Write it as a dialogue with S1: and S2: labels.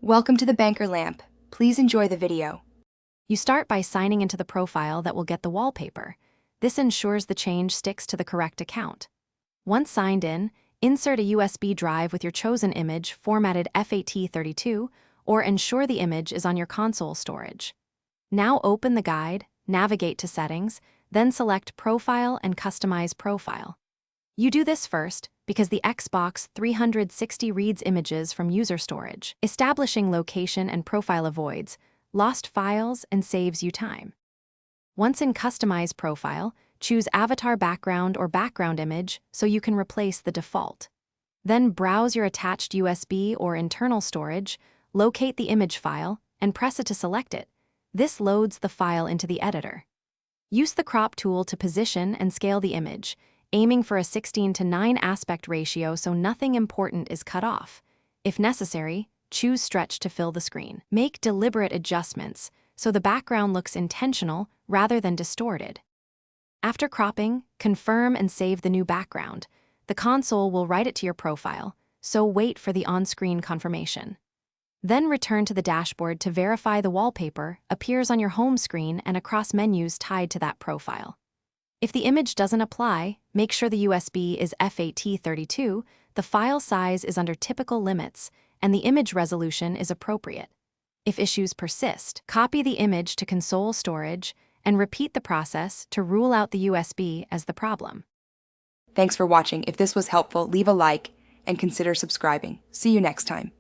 S1: Welcome to the Banker Lamp. Please enjoy the video.
S2: You start by signing into the profile that will get the wallpaper. This ensures the change sticks to the correct account. Once signed in, insert a USB drive with your chosen image formatted FAT32 or ensure the image is on your console storage. Now open the guide, navigate to Settings, then select Profile and Customize Profile. You do this first because the Xbox 360 reads images from user storage. Establishing location and profile avoids lost files and saves you time. Once in Customize Profile, choose Avatar Background or Background Image so you can replace the default. Then browse your attached USB or internal storage, locate the image file, and press it to select it. This loads the file into the editor. Use the crop tool to position and scale the image, aiming for a 16:9 aspect ratio so nothing important is cut off. If necessary, choose Stretch to fill the screen. Make deliberate adjustments so the background looks intentional rather than distorted. After cropping, confirm and save the new background. The console will write it to your profile, so wait for the on-screen confirmation. Then return to the dashboard to verify the wallpaper appears on your home screen and across menus tied to that profile. If the image doesn't apply, make sure the USB is FAT32, the file size is under typical limits, and the image resolution is appropriate. If issues persist, copy the image to console storage and repeat the process to rule out the USB as the problem.
S1: Thanks for watching. If this was helpful, leave a like and consider subscribing. See you next time.